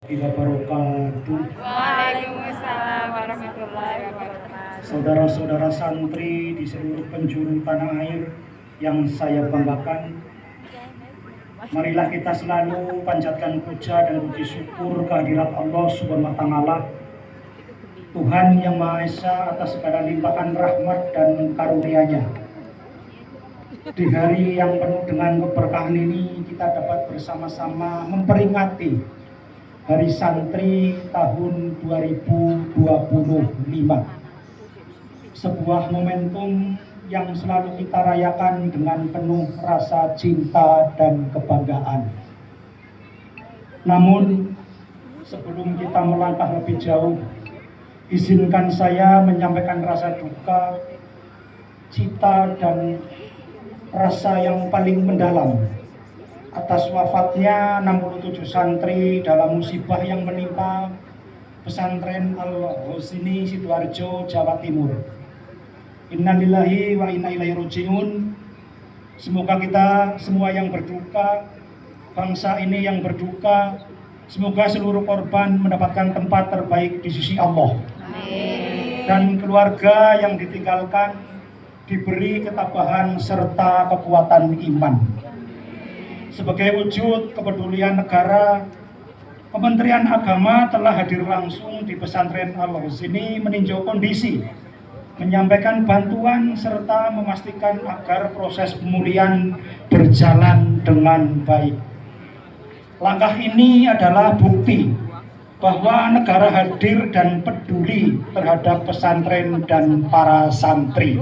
Wabarakatuh. Waalaikumsalam warahmatullahi wabarakatuh. Saudara-saudara santri di seluruh penjuru tanah air yang saya banggakan, marilah kita selalu panjatkan puja dan puji syukur kehadirat Allah Subhanahu wa Ta'ala, Tuhan yang Maha Esa, atas segala limpahan rahmat dan karunia-Nya. Di hari yang penuh dengan keberkahan ini, kita dapat bersama-sama memperingati Hari Santri tahun 2025. Sebuah momentum yang selalu kita rayakan dengan penuh rasa cinta dan kebanggaan. Namun, sebelum kita melangkah lebih jauh, izinkan saya menyampaikan rasa duka, cita, dan rasa yang paling mendalam atas wafatnya 67 santri dalam musibah yang menimpa pesantren Al-Husni Sidoarjo, Jawa Timur. Innalillahi wa inna ilaihi raji'un. Semoga kita semua yang berduka, bangsa ini yang berduka, semoga seluruh korban mendapatkan tempat terbaik di sisi Allah. Amin. Dan keluarga yang ditinggalkan diberi ketabahan serta kekuatan iman. Sebagai wujud kepedulian negara, Kementerian Agama telah hadir langsung di pesantren Al-Husni meninjau kondisi, menyampaikan bantuan serta memastikan agar proses pemulihan berjalan dengan baik. Langkah ini adalah bukti bahwa negara hadir dan peduli terhadap pesantren dan para santri.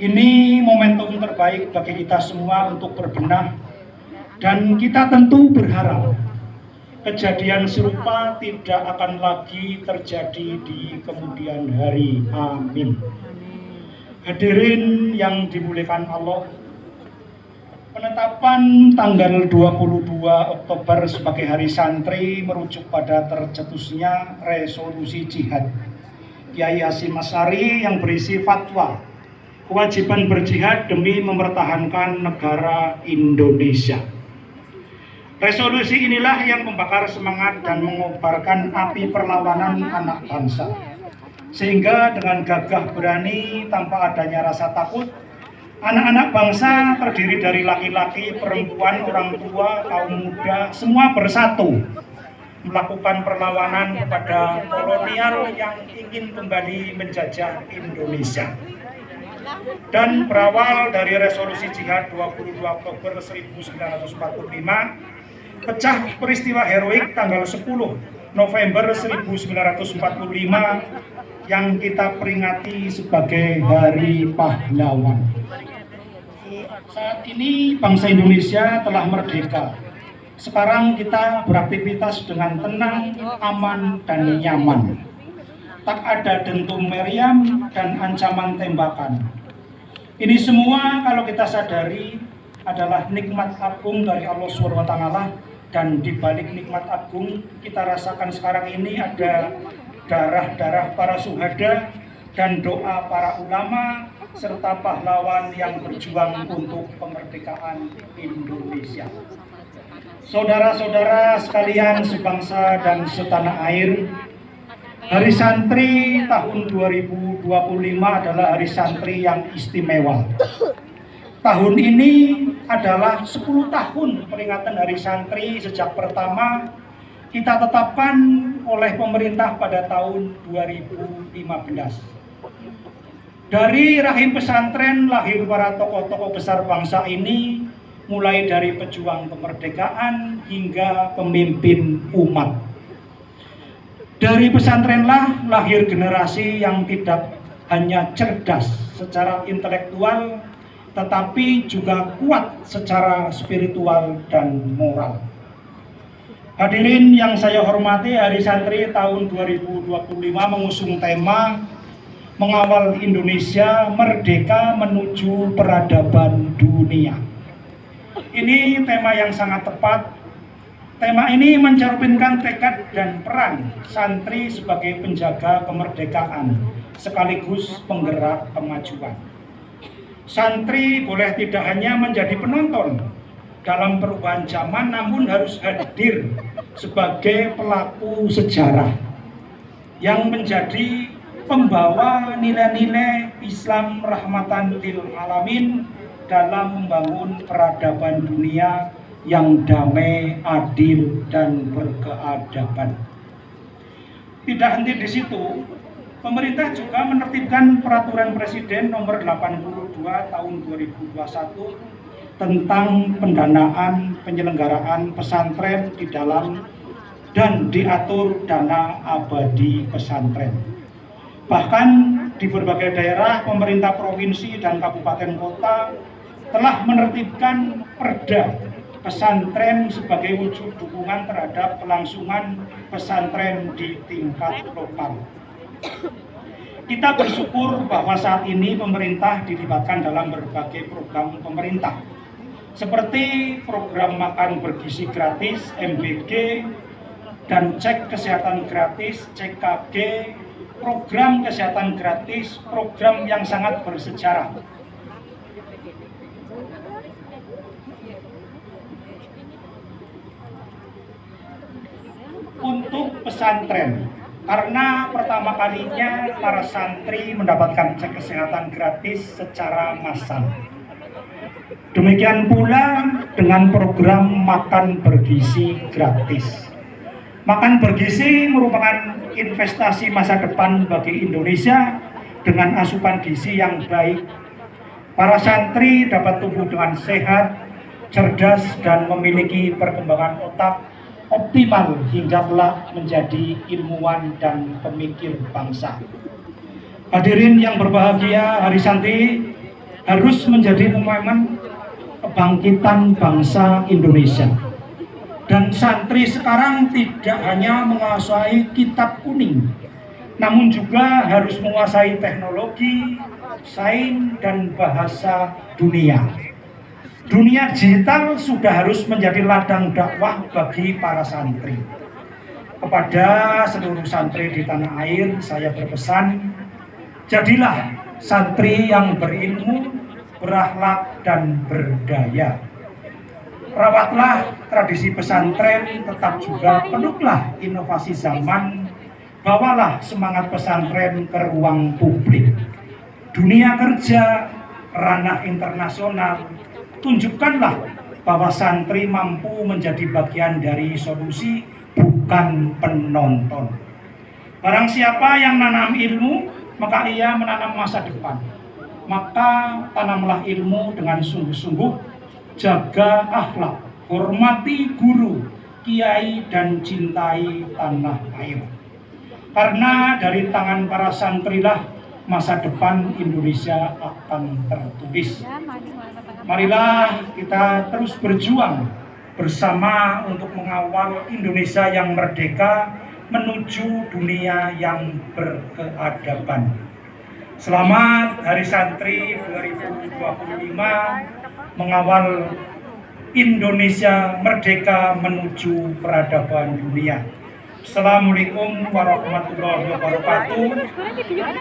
Ini momentum terbaik bagi kita semua untuk berbenah, dan kita tentu berharap kejadian serupa tidak akan lagi terjadi di kemudian hari. Amin. Hadirin yang dimuliakan Allah, penetapan tanggal 22 Oktober sebagai Hari Santri merujuk pada tercetusnya resolusi jihad Kiai Hasyim Asy'ari yang berisi fatwa kewajiban berjihad demi mempertahankan negara Indonesia. Resolusi inilah yang membakar semangat dan mengobarkan api perlawanan anak bangsa. Sehingga dengan gagah berani tanpa adanya rasa takut, anak-anak bangsa terdiri dari laki-laki, perempuan, orang tua, kaum muda, semua bersatu melakukan perlawanan kepada kolonial yang ingin kembali menjajah Indonesia. Dan berawal dari resolusi jihad 22 Oktober 1945, pecah peristiwa heroik tanggal 10 November 1945 yang kita peringati sebagai Hari Pahlawan. Saat ini bangsa Indonesia telah merdeka. Sekarang kita beraktivitas dengan tenang, aman, dan nyaman. Tak ada dentum meriam dan ancaman tembakan. Ini semua kalau kita sadari adalah nikmat agung dari Allah SWT, dan di balik nikmat agung kita rasakan sekarang ini ada darah-darah para syuhada dan doa para ulama serta pahlawan yang berjuang untuk kemerdekaan Indonesia. Saudara-saudara sekalian sebangsa dan setanah air, Hari Santri tahun 2025 adalah Hari Santri yang istimewa. Tahun ini adalah 10 tahun peringatan Hari Santri sejak pertama kita tetapkan oleh pemerintah pada tahun 2015. Dari rahim pesantren lahir para tokoh-tokoh besar bangsa ini, mulai dari pejuang kemerdekaan hingga pemimpin umat. Dari pesantrenlah lahir generasi yang tidak hanya cerdas secara intelektual, tetapi juga kuat secara spiritual dan moral. Hadirin yang saya hormati, Hari Santri tahun 2025 mengusung tema Mengawal Indonesia Merdeka Menuju Peradaban Dunia. Ini tema yang sangat tepat. Tema ini mencerminkan tekad dan peran santri sebagai penjaga kemerdekaan sekaligus penggerak kemajuan. Santri boleh tidak hanya menjadi penonton, dalam perubahan zaman, namun harus hadir sebagai pelaku sejarah yang menjadi pembawa nilai-nilai Islam rahmatan lil alamin dalam membangun peradaban dunia yang damai, adil, dan berkeadaban. Tidak henti di situ, pemerintah juga menertibkan Peraturan Presiden Nomor 82 Tahun 2021 tentang pendanaan penyelenggaraan pesantren di dalam dan diatur dana abadi pesantren. Bahkan di berbagai daerah, pemerintah provinsi dan kabupaten kota telah menertibkan perda pesantren sebagai wujud dukungan terhadap kelangsungan pesantren di tingkat lokal. Kita bersyukur bahwa saat ini pemerintah dilibatkan dalam berbagai program pemerintah, seperti program makan bergizi gratis (MBG) dan cek kesehatan gratis (CKG), program kesehatan gratis, program yang sangat bersejarah. Untuk pesantren, karena pertama kalinya para santri mendapatkan cek kesehatan gratis secara massal. Demikian pula dengan program makan bergizi gratis. Makan bergizi merupakan investasi masa depan bagi Indonesia dengan asupan gizi yang baik. Para santri dapat tumbuh dengan sehat, cerdas, dan memiliki perkembangan otak optimal hingga kelak menjadi ilmuwan dan pemikir bangsa. Hadirin yang berbahagia, Hari Santri harus menjadi momen kebangkitan bangsa Indonesia. Dan santri sekarang tidak hanya menguasai kitab kuning, namun juga harus menguasai teknologi, sains, dan bahasa dunia. Dunia digital sudah harus menjadi ladang dakwah bagi para santri. Kepada seluruh santri di tanah air, saya berpesan, jadilah santri yang berilmu, berakhlak, dan berdaya. Rawatlah tradisi pesantren, tetap juga peluklah inovasi zaman, bawalah semangat pesantren ke ruang publik. Dunia kerja, ranah internasional, tunjukkanlah bahwa santri mampu menjadi bagian dari solusi, bukan penonton. Barang siapa yang menanam ilmu, maka ia menanam masa depan. Maka tanamlah ilmu dengan sungguh-sungguh, jaga akhlak, hormati guru, kiai, dan cintai tanah air. Karena dari tangan para santrilah masa depan Indonesia akan tertulis. Marilah kita terus berjuang bersama untuk mengawal Indonesia yang merdeka menuju dunia yang berkeadaban. Selamat Hari Santri 2025, mengawal Indonesia merdeka menuju peradaban dunia. Assalamualaikum warahmatullahi wabarakatuh.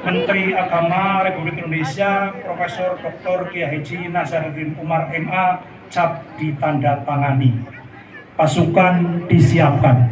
Menteri Agama Republik Indonesia Profesor Dr. Kiai Haji Nasaruddin Umar MA, cap ditandatangani. Pasukan disiapkan.